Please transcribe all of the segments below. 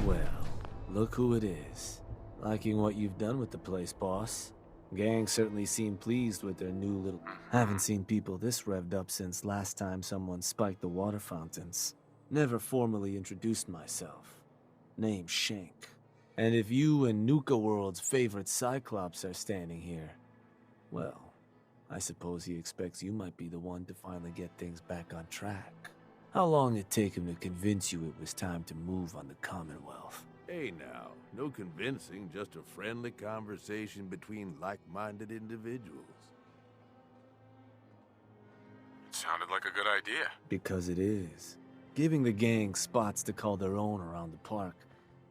Well, look who it is. Liking what you've done with the place, boss. Gang certainly seem pleased with their new little... Haven't seen people this revved up since last time someone spiked the water fountains. Never formally introduced myself. Name's Shank. And if you and Nuka World's favorite Cyclops are standing here, well, I suppose he expects you might be the one to finally get things back on track. How long did it take him to convince you it was time to move on the Commonwealth? Hey now, no convincing, just a friendly conversation between like-minded individuals. Sounded like a good idea. Because it is. Giving the gang spots to call their own around the park,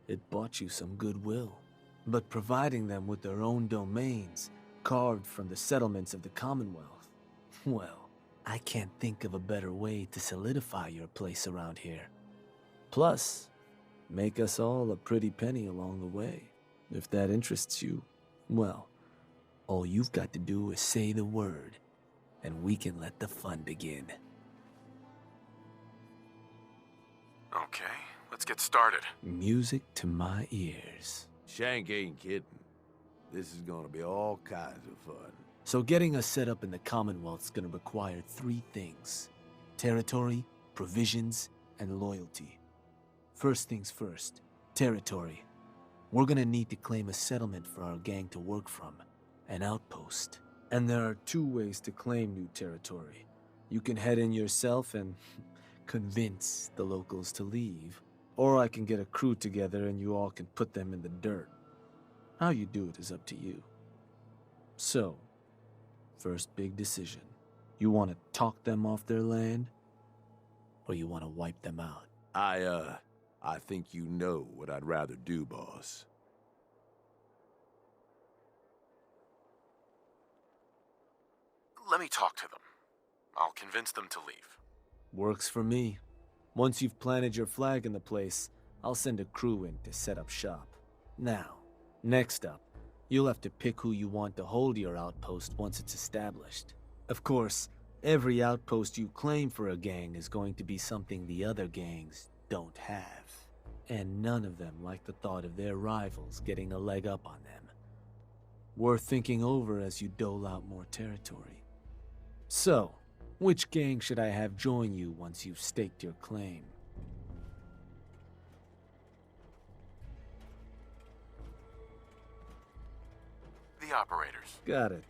it bought you some goodwill. But providing them with their own domains, carved from the settlements of the Commonwealth, well, I can't think of a better way to solidify your place around here. Plus, make us all a pretty penny along the way. If that interests you, well, all you've got to do is say the word, and we can let the fun begin. Okay, let's get started. Music to my ears. Shank ain't kidding. This is gonna be all kinds of fun. So getting us set up in the Commonwealth's gonna require 3 things: territory, provisions, and loyalty. First things first, territory. We're gonna need to claim a settlement for our gang to work from, an outpost. And there are 2 ways to claim new territory. You can head in yourself and convince the locals to leave, or I can get a crew together and you all can put them in the dirt. How you do it is up to you. So, first big decision. You want to talk them off their land, or you want to wipe them out? I think you know what I'd rather do, boss. Let me talk to them. I'll convince them to leave. Works for me. Once you've planted your flag in the place, I'll send a crew in to set up shop. Now, next up, you'll have to pick who you want to hold your outpost once it's established. Of course, every outpost you claim for a gang is going to be something the other gangs don't have. And none of them like the thought of their rivals getting a leg up on them. Worth thinking over as you dole out more territory. So, which gang should I have join you once you've staked your claim? The operators. Got it.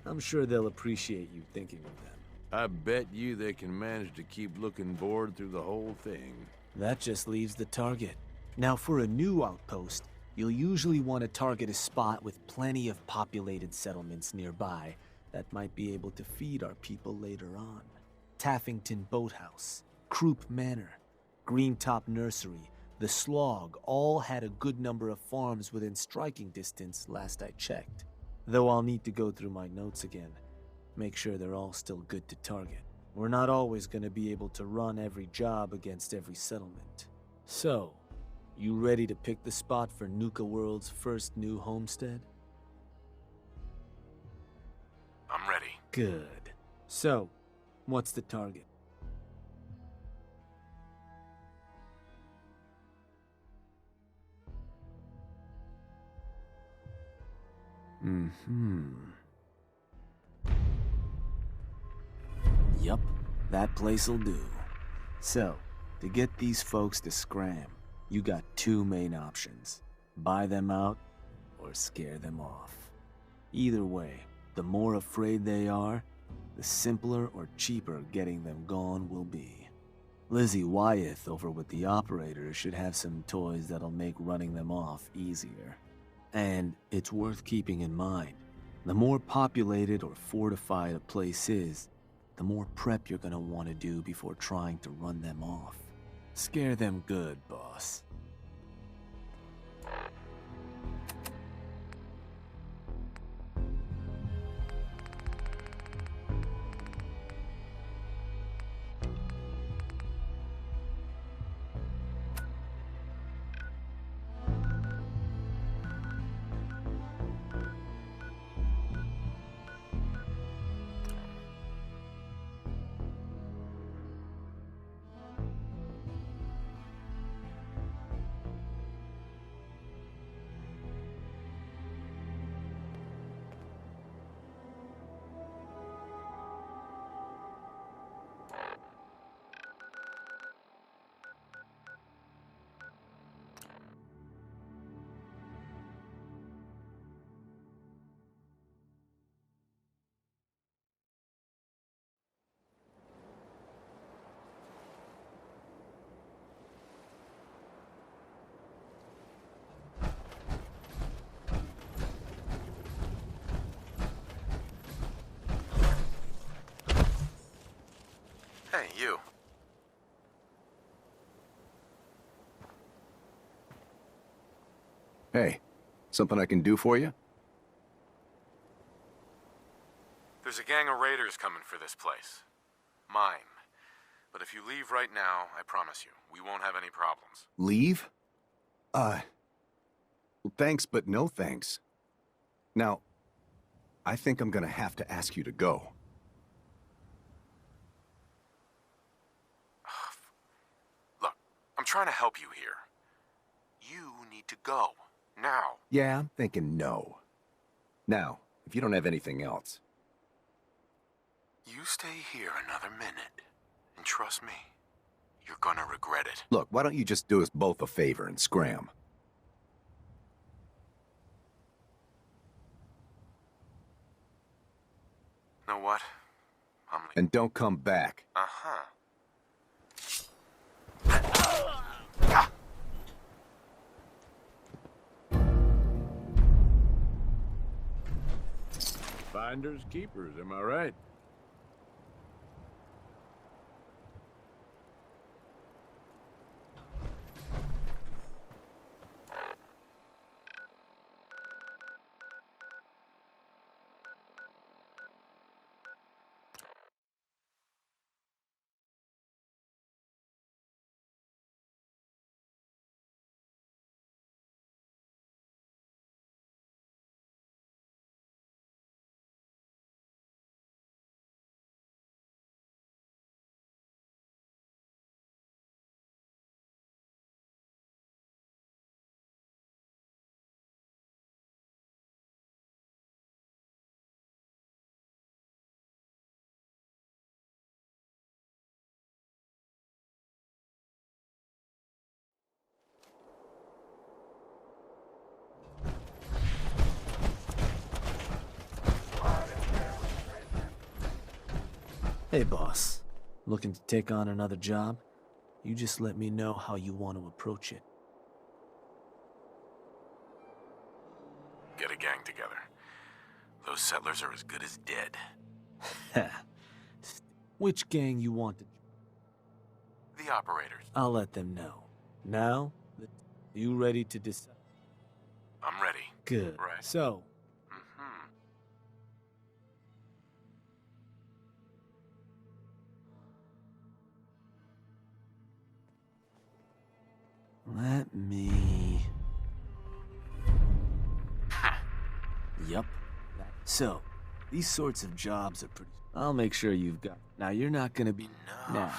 I'm sure they'll appreciate you thinking of them. I bet you they can manage to keep looking bored through the whole thing. That just leaves the target. Now, for a new outpost, you'll usually want to target a spot with plenty of populated settlements nearby that might be able to feed our people later on. Taffington Boathouse, Croup Manor, Greentop Nursery, the Slog all had a good number of farms within striking distance last I checked. Though I'll need to go through my notes again, make sure they're all still good to target. We're not always going to be able to run every job against every settlement. So, you ready to pick the spot for Nuka World's first new homestead? I'm ready. Good. So, what's the target? Yup, that place'll do. So, to get these folks to scram, you got 2 main options. Buy them out, or scare them off. Either way, the more afraid they are, the simpler or cheaper getting them gone will be. Lizzie Wyeth over with the operators should have some toys that'll make running them off easier. And it's worth keeping in mind, the more populated or fortified a place is, the more prep you're gonna want to do before trying to run them off. Scare them good, boss. Hey, you. Hey, something I can do for you? There's a gang of raiders coming for this place. Mine. But if you leave right now, I promise you, we won't have any problems. Leave? Thanks, but no thanks. Now, I think I'm gonna have to ask you to go. Look, I'm trying to help you here. You need to go. Now. Yeah, I'm thinking no. Now, if you don't have anything else. You stay here another minute, and trust me, you're gonna regret it. Look, why don't you just do us both a favor and scram? Know what? I'm leaving. And don't come back. Uh-huh. Finders keepers, am I right? Hey, boss. Looking to take on another job? You just let me know how you want to approach it. Get a gang together. Those settlers are as good as dead. Which gang you want to... The operators. I'll let them know. Now, you ready to decide? I'm ready. Good. Right. So, Mm-hmm. let me... Yup. So, these sorts of jobs are pretty... I'll make sure you've got... Now, you're not gonna be... Enough. Now,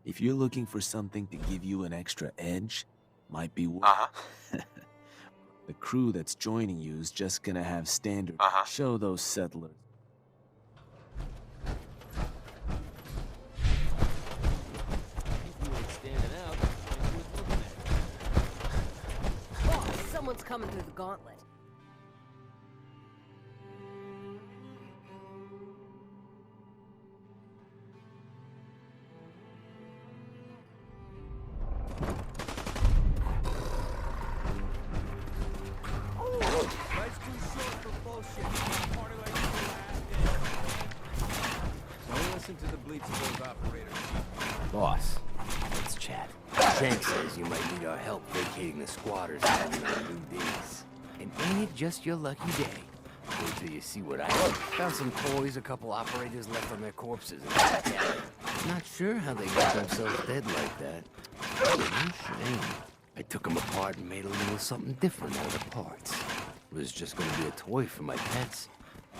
if you're looking for something to give you an extra edge, might be... Uh-huh. The crew that's joining you is just gonna have standard... Uh-huh. Show those settlers. Oh, someone's coming through the gauntlet. Life's too short for bullshit. Party like it's the last day. Don't listen to the bleats of those operators. Boss, let's chat. Shank says you might need our help vacating the squatters and having our new days. And ain't it just your lucky day? Wait till you see what I did. Found some toys a couple operators left on their corpses in the cabin. Not sure how they got themselves dead like that. No shame. I took them apart and made a little something different out of the parts. It was just gonna be a toy for my pets.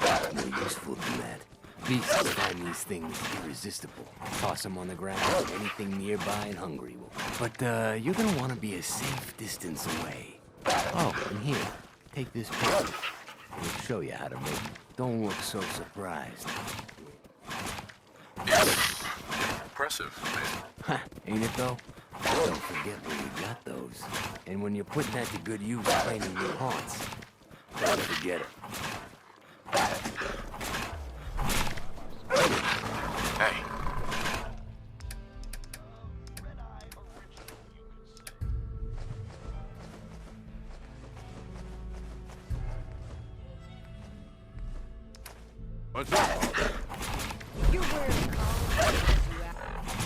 More useful than that. Beasts find these things irresistible. Toss them on the ground, and anything nearby and hungry will. But, you're gonna want to be a safe distance away. Oh, and here, take this picture. We'll show you how to make it. Don't look so surprised. Impressive, Ha, ain't it though? Don't forget where you got those. And when you're putting that to good use claiming new haunts, don't forget it. Hey. What's up? You're wearing collars, you ass.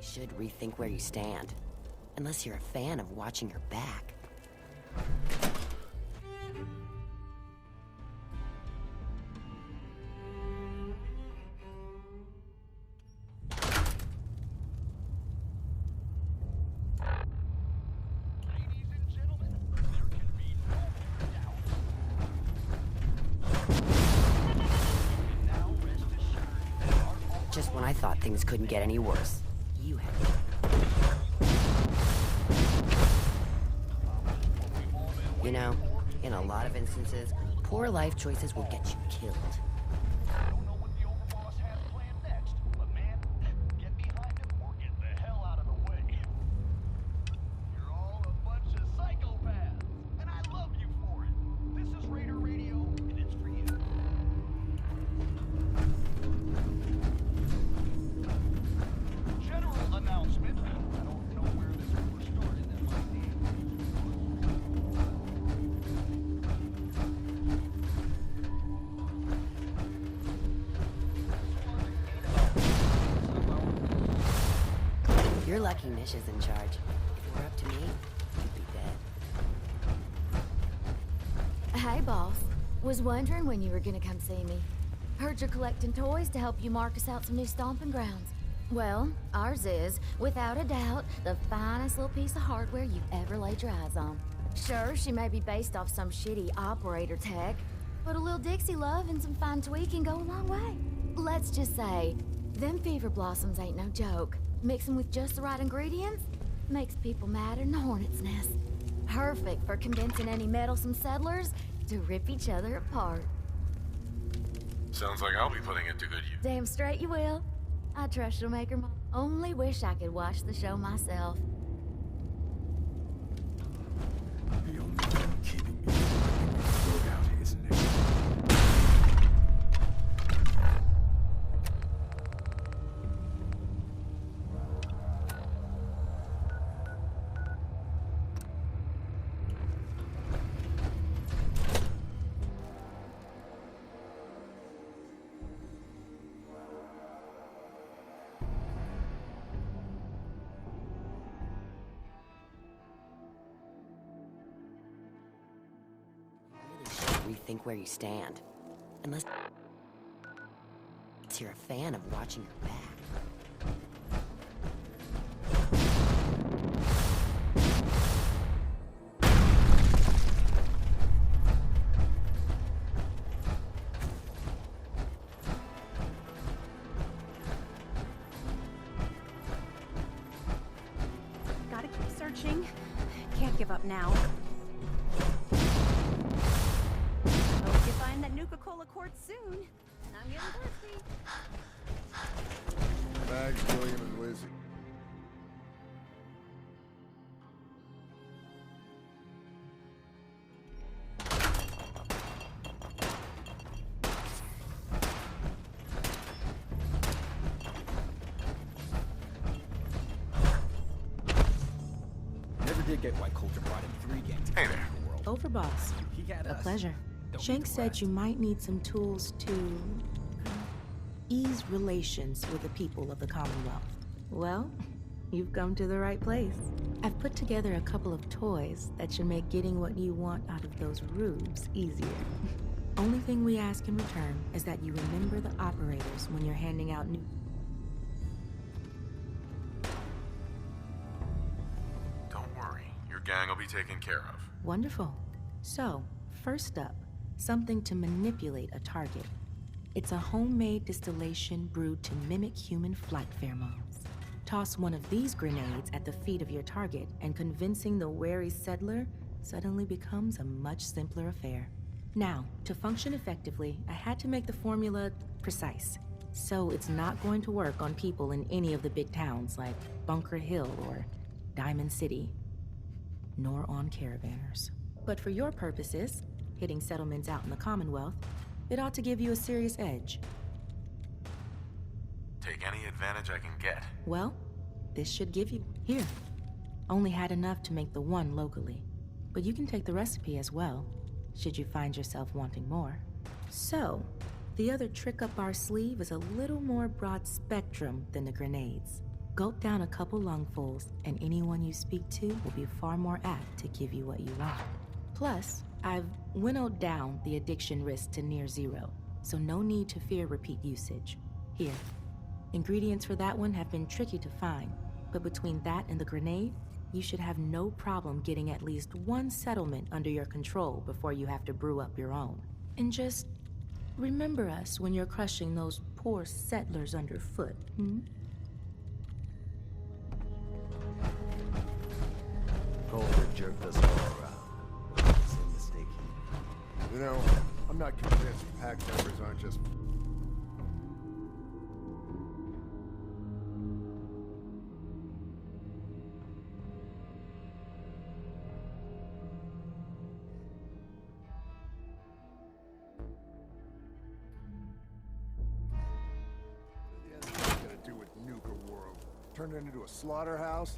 should rethink where you stand. Unless you're a fan of watching your back. Just when I thought things couldn't get any worse, you have. You know, in a lot of instances, poor life choices will get you killed. You're lucky Nish is in charge. If it were up to me, you'd be dead. Hey, boss. Was wondering when you were gonna come see me. Heard you're collecting toys to help you mark us out some new stomping grounds. Well, ours is, without a doubt, the finest little piece of hardware you've ever laid your eyes on. Sure, she may be based off some shitty operator tech, but a little Dixie love and some fine tweaking go a long way. Let's just say, them fever blossoms ain't no joke. Mixing with just the right ingredients makes people madder than a hornet's nest. Perfect for convincing any meddlesome settlers to rip each other apart. Sounds like I'll be putting it to good use. Damn straight you will. I trust you'll make her only wish I could watch the show myself. The only thing keeping me from out, isn't it? Rethink where you stand. Unless you're a fan of watching your back. Gotta keep searching. Can't give up now. Hope you find that Nuka-Cola quartz soon. I'm getting thirsty. Mags, William, and Lizzie. Never did get why Coulter brought in 3 gangs. Hey there. Overboss. He got A us. pleasure. Don't Shanks be said harassed. you might need some tools to ease relations with the people of the Commonwealth. Well, you've come to the right place. I've put together a couple of toys that should make getting what you want out of those rubes easier. Only thing we ask in return is that you remember the operators when you're handing out new... Don't worry, your gang will be taken care of. Wonderful. So, first up, something to manipulate a target. It's a homemade distillation brewed to mimic human flight pheromones. Toss one of these grenades at the feet of your target, and convincing the wary settler suddenly becomes a much simpler affair. Now, to function effectively, I had to make the formula precise. So it's not going to work on people in any of the big towns like Bunker Hill or Diamond City, nor on caravanners. But for your purposes, hitting settlements out in the Commonwealth, it ought to give you a serious edge. Take any advantage I can get. Well, this should give you... Here. Only had enough to make the one locally. But you can take the recipe as well, should you find yourself wanting more. So, the other trick up our sleeve is a little more broad spectrum than the grenades. Gulp down a couple lungfuls, and anyone you speak to will be far more apt to give you what you want. Plus, I've winnowed down the addiction risk to near zero, so no need to fear repeat usage. Here, ingredients for that one have been tricky to find, but between that and the grenade, you should have no problem getting at least one settlement under your control before you have to brew up your own. And just remember us when you're crushing those poor settlers underfoot, hmm? Colder jerked us all around. Same mistake here. You know, I'm not convinced pack members aren't just... What's gonna do with Nuka World? Turn it into a slaughterhouse?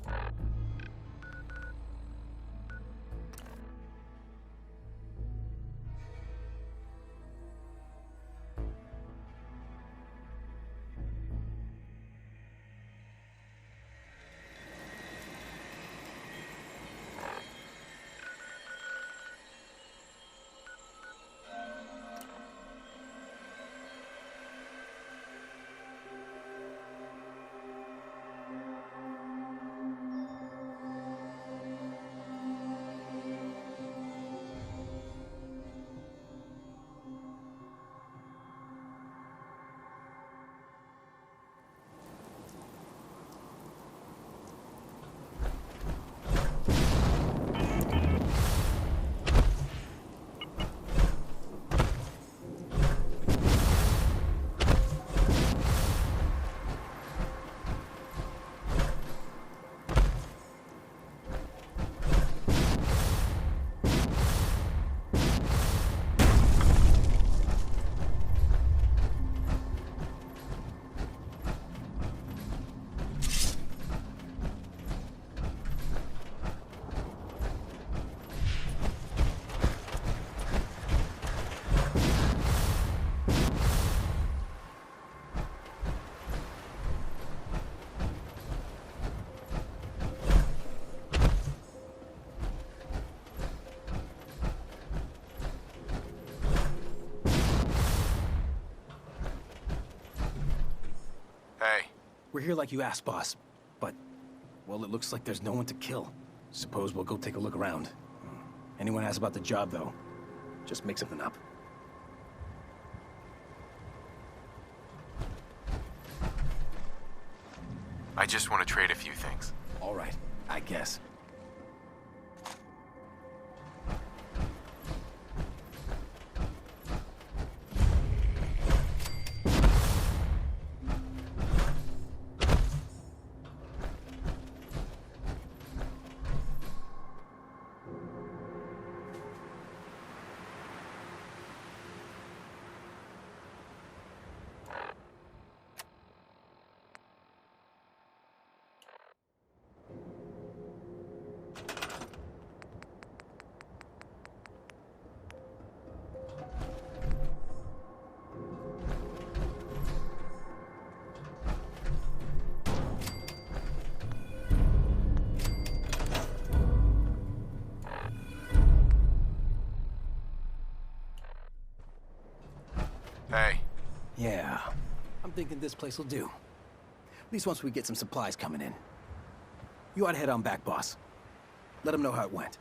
Hey. We're here like you asked, boss. But, well, it looks like there's no one to kill. Suppose we'll go take a look around. Anyone asks about the job, though, just make something up. I just want to trade a few things. All right, I guess. Hey. Yeah, I'm thinking this place will do. At least once we get some supplies coming in. You ought to head on back, boss. Let them know how it went.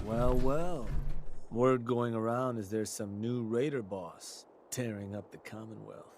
Well, well. Word going around is there's some new raider boss tearing up the Commonwealth.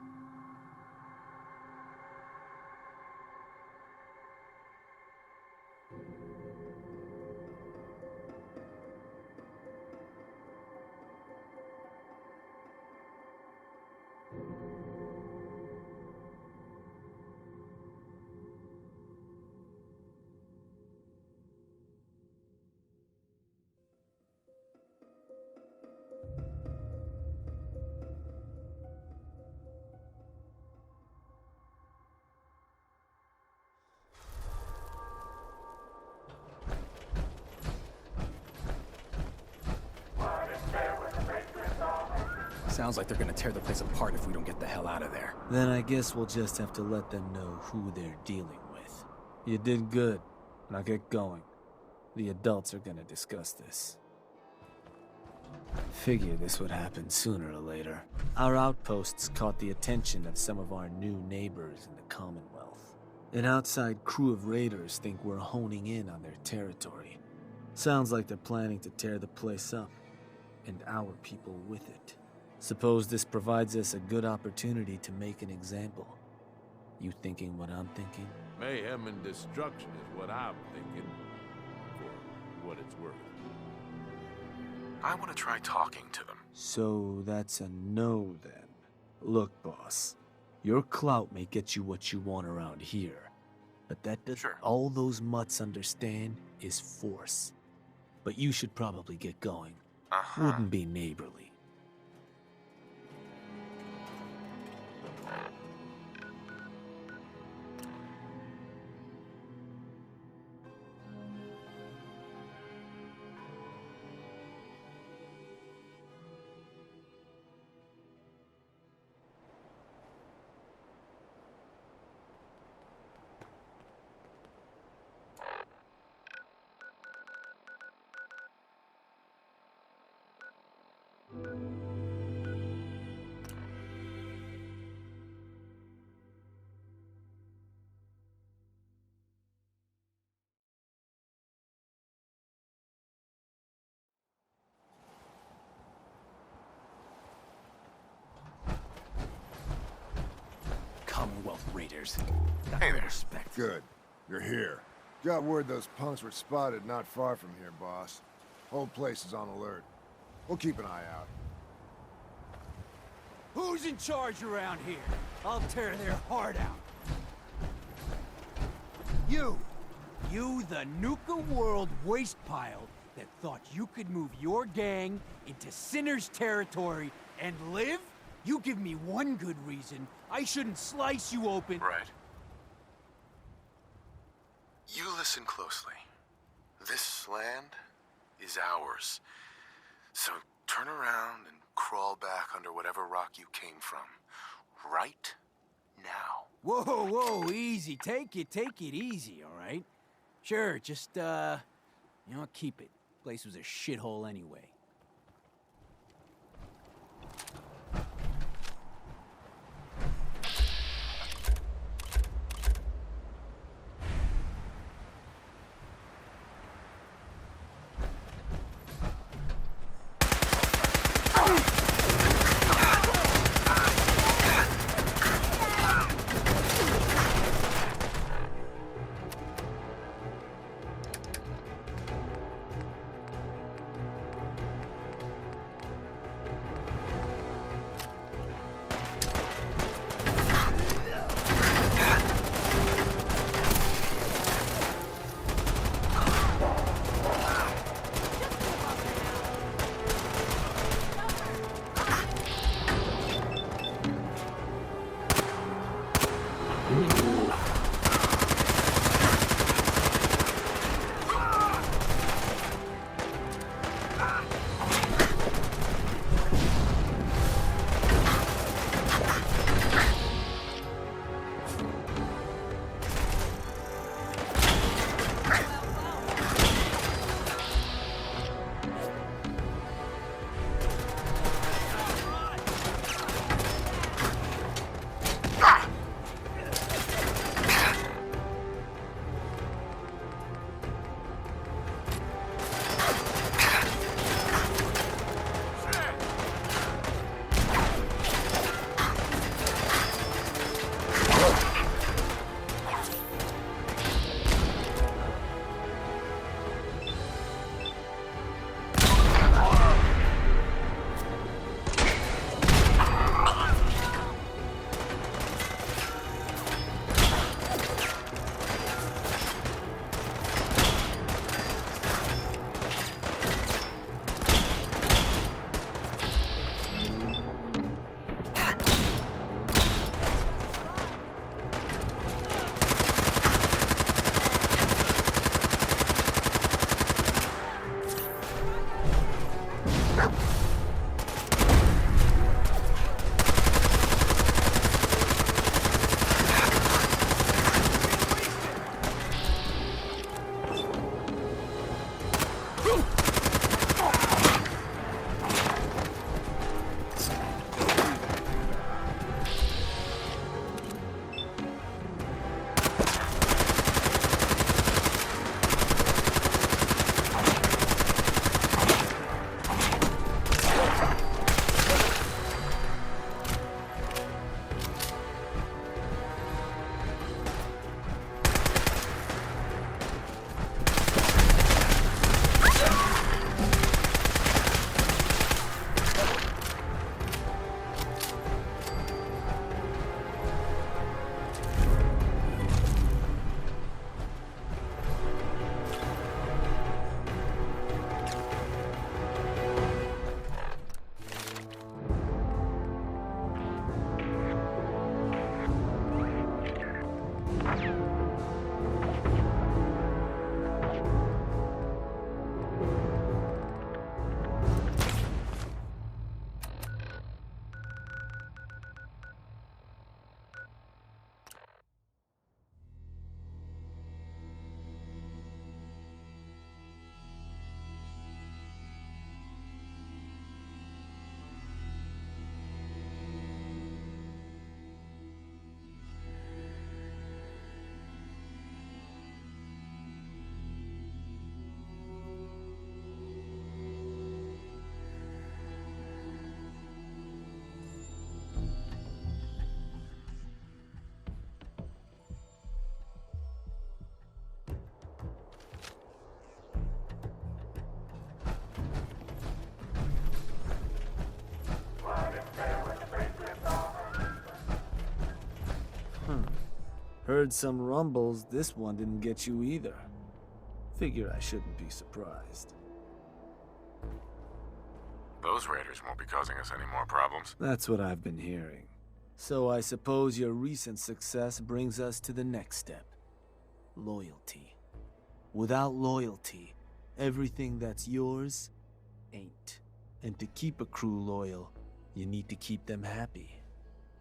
Sounds like they're gonna tear the place apart if we don't get the hell out of there. Then I guess we'll just have to let them know who they're dealing with. You did good. Now get going. The adults are gonna discuss this. Figure this would happen sooner or later. Our outposts caught the attention of some of our new neighbors in the Commonwealth. An outside crew of raiders think we're honing in on their territory. Sounds like they're planning to tear the place up, and our people with it. Suppose this provides us a good opportunity to make an example. You thinking what I'm thinking? Mayhem and destruction is what I'm thinking. For what it's worth. I want to try talking to them. So that's a no then. Look, boss. Your clout may get you what you want around here. But that does all those mutts understand is force. But you should probably get going. Wouldn't be neighborly. Commonwealth Raiders. Hey there. Respect. Good. You're here. Got word those punks were spotted not far from here, boss. Whole place is on alert. We'll keep an eye out. Who's in charge around here? I'll tear their heart out. You! You, the Nuka World waste pile that thought you could move your gang into Sinner's territory and live? You give me one good reason I shouldn't slice you open. Right. You listen closely. This land is ours. So turn around and crawl back under whatever rock you came from. Right now. Whoa, whoa, easy. Take it easy, all right? Sure, just, keep it. Place was a shithole anyway. Heard some rumbles, this one didn't get you either. Figure I shouldn't be surprised. Those raiders won't be causing us any more problems. That's what I've been hearing. So I suppose your recent success brings us to the next step. Loyalty. Without loyalty, everything that's yours ain't. And to keep a crew loyal, you need to keep them happy.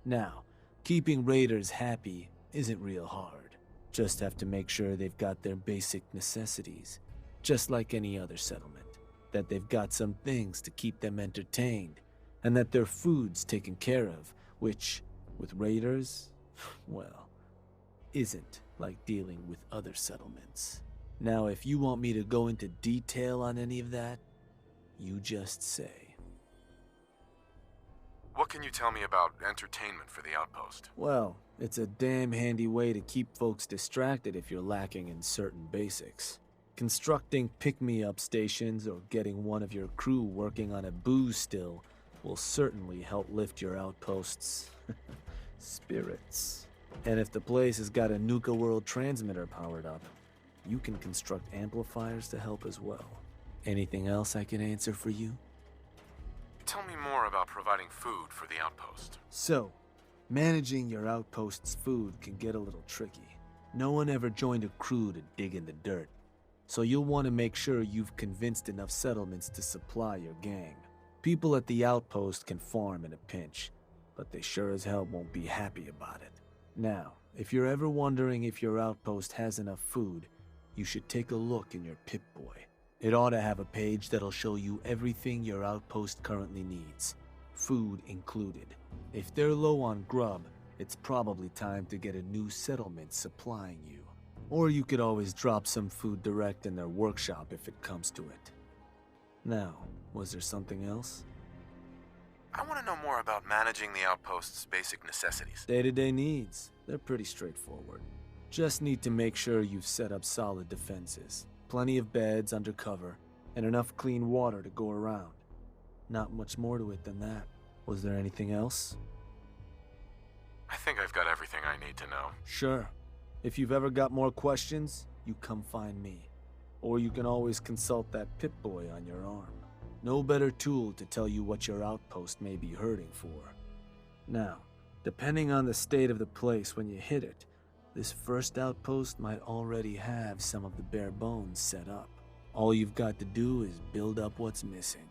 Now, keeping raiders happy isn't real hard. Just have to make sure they've got their basic necessities, just like any other settlement. That they've got some things to keep them entertained, and that their food's taken care of, which, with raiders, well, isn't like dealing with other settlements. Now, if you want me to go into detail on any of that, you just say. What can you tell me about entertainment for the outpost? Well, it's a damn handy way to keep folks distracted if you're lacking in certain basics. Constructing pick-me-up stations or getting one of your crew working on a booze still will certainly help lift your outpost's spirits. And if the place has got a Nuka World transmitter powered up, you can construct amplifiers to help as well. Anything else I can answer for you? Tell me more about providing food for the outpost. So, managing your outpost's food can get a little tricky. No one ever joined a crew to dig in the dirt. So you'll want to make sure you've convinced enough settlements to supply your gang. People at the outpost can farm in a pinch, but they sure as hell won't be happy about it. Now, if you're ever wondering if your outpost has enough food, you should take a look in your Pip-Boy. It ought to have a page that'll show you everything your outpost currently needs, food included. If they're low on grub, it's probably time to get a new settlement supplying you. Or you could always drop some food direct in their workshop if it comes to it. Now, was there something else? I want to know more about managing the outpost's basic necessities. Day-to-day needs. They're pretty straightforward. Just need to make sure you've set up solid defenses. Plenty of beds under cover, and enough clean water to go around. Not much more to it than that. Was there anything else? I think I've got everything I need to know. Sure. If you've ever got more questions, you come find me. Or you can always consult that Pip-Boy on your arm. No better tool to tell you what your outpost may be hurting for. Now, depending on the state of the place when you hit it, this first outpost might already have some of the bare bones set up. All you've got to do is build up what's missing.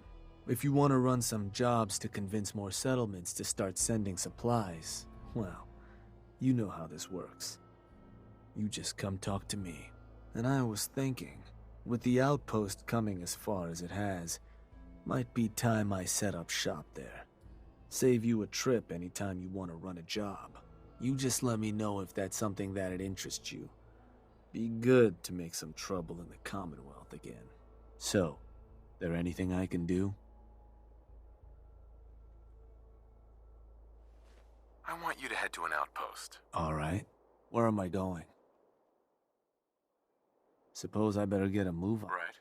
If you want to run some jobs to convince more settlements to start sending supplies, well, you know how this works. You just come talk to me. And I was thinking, with the outpost coming as far as it has, might be time I set up shop there. Save you a trip anytime you want to run a job. You just let me know if that's something that'd interest you. Be good to make some trouble in the Commonwealth again. So, there anything I can do? I want you to head to an outpost. All right. Where am I going? Suppose I better get a move on. Right.